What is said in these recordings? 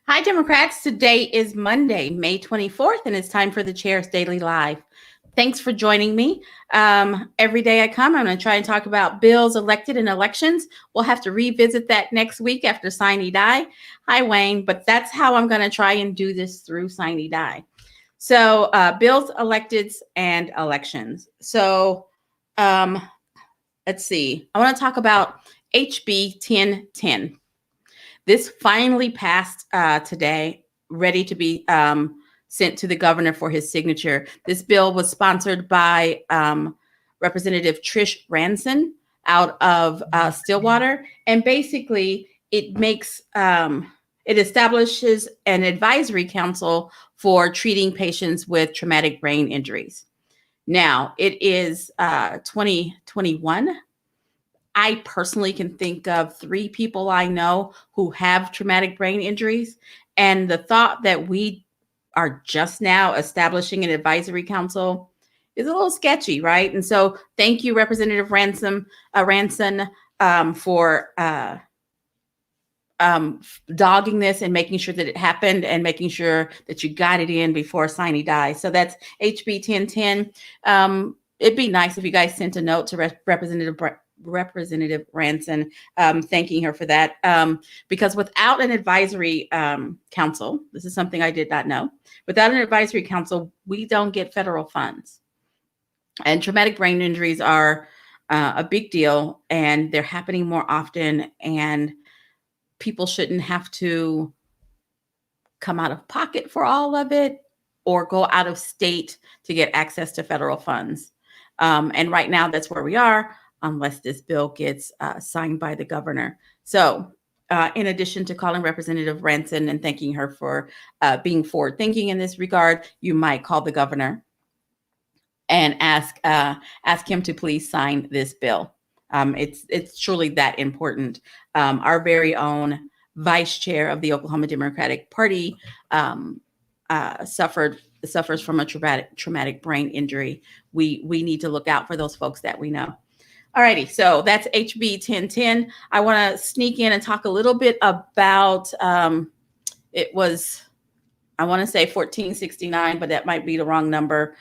Hi, Democrats. Today is Monday, May 24th, and it's time for the Chair's Daily Live. Thanks for joining me. Every day I come, I'm going to try and talk about bills elected and elections. We'll have to revisit that next week after Sine Die. Hi, Wayne, but that's how I'm going to try and do this through Sine Die. So bills, electeds, and elections. So let's see. I want to talk about HB 1010. This finally passed today, ready to be sent to the governor for his signature. This bill was sponsored by Representative Trish Ranson out of Stillwater, and basically it makes it establishes an advisory council for treating patients with traumatic brain injuries. Now it is 2021. I personally can think of 3 people I know who have traumatic brain injuries. And the thought that we are just now establishing an advisory council is a little sketchy, right? And so thank you, Representative Ranson, for dogging this and making sure that it happened and making sure that you got it in before Sine Die. So that's HB 1010. It'd be nice if you guys sent a note to Representative Ranson, thanking her for that, because without an advisory council, this is something I did not know, without an advisory council, we don't get federal funds. And traumatic brain injuries are a big deal, and they're happening more often, and people shouldn't have to come out of pocket for all of it or go out of state to get access to federal funds. And right now, that's where we are, unless this bill gets signed by the governor. So in addition to calling Representative Ranson and thanking her for being forward-thinking in this regard, you might call the governor and ask him to please sign this bill. It's truly that important. Our very own vice chair of the Oklahoma Democratic Party suffers from a traumatic brain injury. We need to look out for those folks that we know. Alrighty, so that's HB 1010. I want to sneak in and talk a little bit about, it was, I want to say 1469, but that might be the wrong number.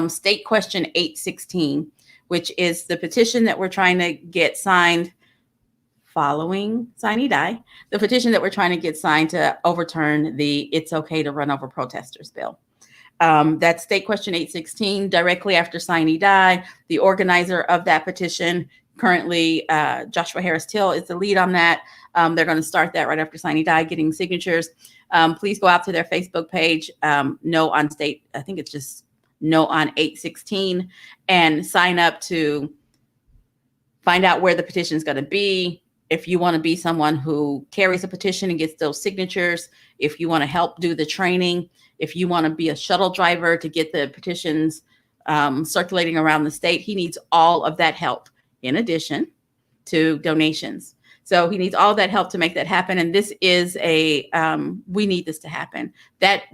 State Question 816, which is the petition that we're trying to get signed following Sine Die, the petition that we're trying to get signed to overturn the It's Okay to Run Over Protesters bill. That's State Question 816, directly after Sine Die. The organizer of that petition, currently Joshua Harris Till, is the lead on that. They're going to start that right after Sine Die, getting signatures. Please go out to their Facebook page, No on State, I think it's just No on 816, and sign up to find out where the petition is going to be. If you want to be someone who carries a petition and gets those signatures, if you want to help do the training, if you want to be a shuttle driver to get the petitions circulating around the state, he needs all of that help in addition to donations. So he needs all that help to make that happen. And this is we need this to happen. That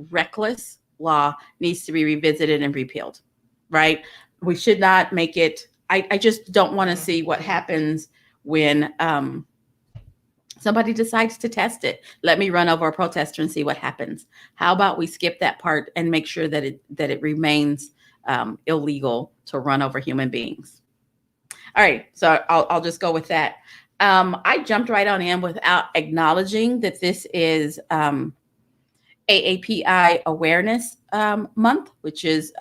reckless law needs to be revisited and repealed, right? We should not make it, I just don't want to see what happens when somebody decides to test it. Let me run over a protester and see what happens. How about we skip that part and make sure that it remains illegal to run over human beings. All right, so I'll just go with that. I jumped right on in without acknowledging that this is AAPI Awareness Month, which is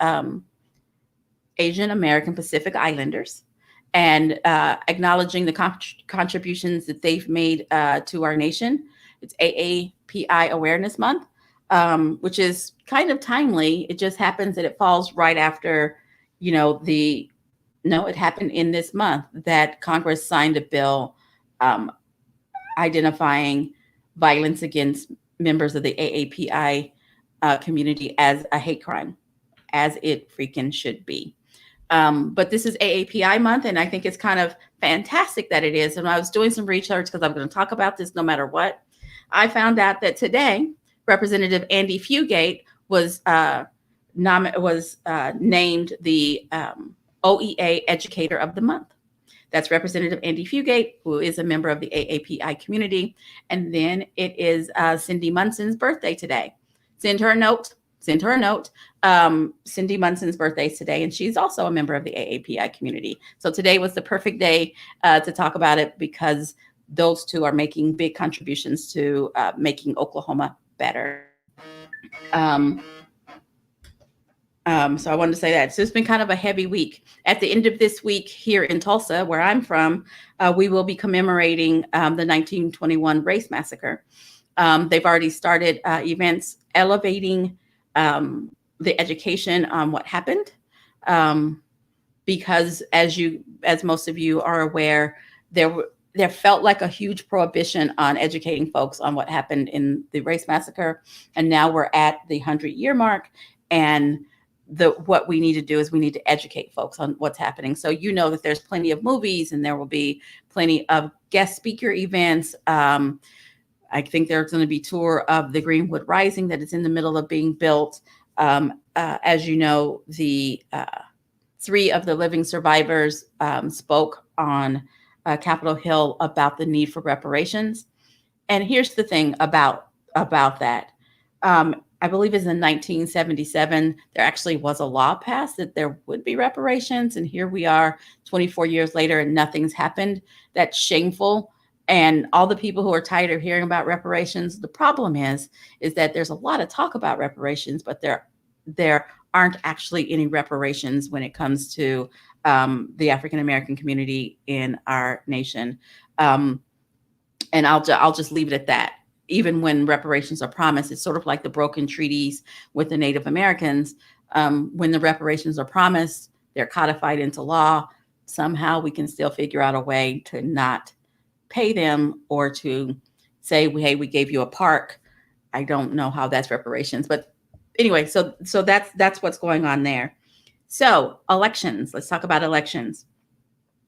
Asian American Pacific Islanders, and acknowledging the contributions that they've made to our nation. It's AAPI Awareness Month, which is kind of timely. It just happens that it falls right after, it happened in this month that Congress signed a bill identifying violence against members of the AAPI community as a hate crime, as it freaking should be. But this is AAPI month, and I think it's kind of fantastic that it is. And I was doing some research because I'm going to talk about this no matter what. I found out that today, Representative Andy Fugate was named the OEA Educator of the Month. That's Representative Andy Fugate, who is a member of the AAPI community. And then it is Cindy Munson's birthday today. Send her a note. Cindy Munson's birthday is today, and she's also a member of the AAPI community. So today was the perfect day to talk about it, because those two are making big contributions to making Oklahoma better. So I wanted to say that. So it's been kind of a heavy week. At the end of this week here in Tulsa, where I'm from, we will be commemorating the 1921 race massacre. They've already started events elevating the education on what happened, because as most of you are aware, there felt like a huge prohibition on educating folks on what happened in the race massacre, and now we're at the 100-year mark, and what we need to do is we need to educate folks on what's happening. So you know that there's plenty of movies, and there will be plenty of guest speaker events. I think there's going to be a tour of the Greenwood Rising that is in the middle of being built. As you know, the 3 of the living survivors spoke on Capitol Hill about the need for reparations. And here's the thing about that. I believe it's in 1977, there actually was a law passed that there would be reparations. And here we are 24 years later and nothing's happened. That's shameful. And all the people who are tired of hearing about reparations, the problem is that there's a lot of talk about reparations, but there aren't actually any reparations when it comes to the African-American community in our nation. And I'll just leave it at that. Even when reparations are promised, it's sort of like the broken treaties with the Native Americans. When the reparations are promised, they're codified into law. Somehow we can still figure out a way to not pay them, or to say, hey, we gave you a park. I don't know how that's reparations, but anyway, so that's what's going on there. So elections, let's talk about elections.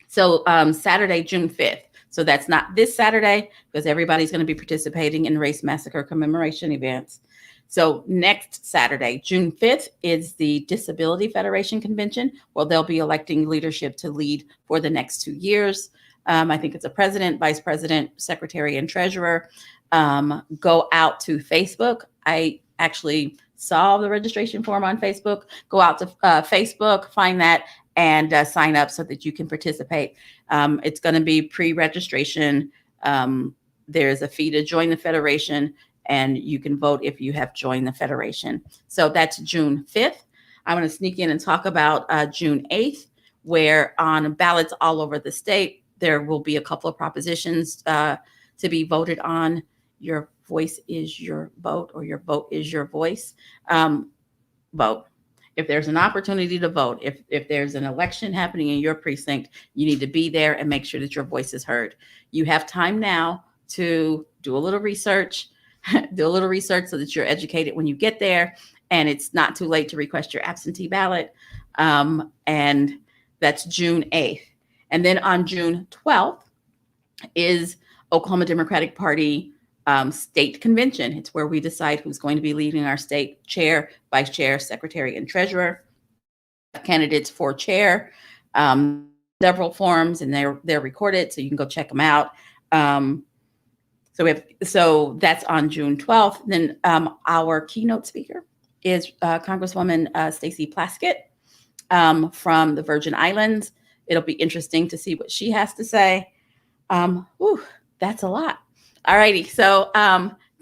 So Saturday, June 5th. So that's not this Saturday, because everybody's going to be participating in race massacre commemoration events. So next Saturday, June 5th, is the Disability Federation Convention, where they'll be electing leadership to lead for the next 2 years. I think it's a president, vice president, secretary, and treasurer. Go out to Facebook. I actually saw the registration form on Facebook. Go out to Facebook, find that, and sign up so that you can participate. It's going to be pre-registration. There's a fee to join the Federation, and you can vote if you have joined the Federation. So that's June 5th. I'm going to sneak in and talk about June 8th, where on ballots all over the state, there will be a couple of propositions to be voted on. Your voice is your vote, or your vote is your voice. Vote. If there's an opportunity to vote, if there's an election happening in your precinct, you need to be there and make sure that your voice is heard. You have time now to do a little research, so that you're educated when you get there, and it's not too late to request your absentee ballot. And that's June 8th. And then on June 12th is Oklahoma Democratic Party state convention. It's where we decide who's going to be leading our state: chair, vice chair, secretary, and treasurer. Candidates for chair, several forms, and they're recorded, so you can go check them out. So that's on June 12th. Then our keynote speaker is Congresswoman Stacey Plaskett from the Virgin Islands. It'll be interesting to see what she has to say. That's a lot. All righty. So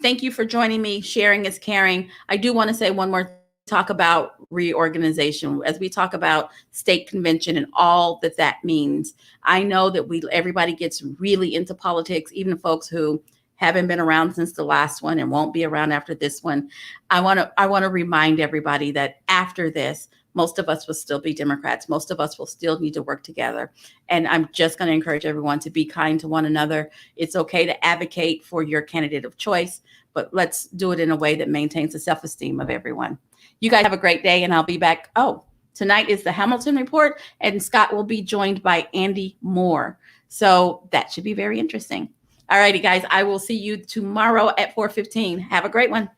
thank you for joining me. Sharing is caring. I do want to say one more talk about reorganization as we talk about state convention and all that means. I know that everybody gets really into politics, even folks who haven't been around since the last one and won't be around after this one. I want to remind everybody that after this, most of us will still be Democrats. Most of us will still need to work together. And I'm just going to encourage everyone to be kind to one another. It's okay to advocate for your candidate of choice, but let's do it in a way that maintains the self-esteem of everyone. You guys have a great day, and I'll be back. Oh, tonight is the Hamilton Report, and Scott will be joined by Andy Moore. So that should be very interesting. All righty, guys, I will see you tomorrow at 4:15. Have a great one.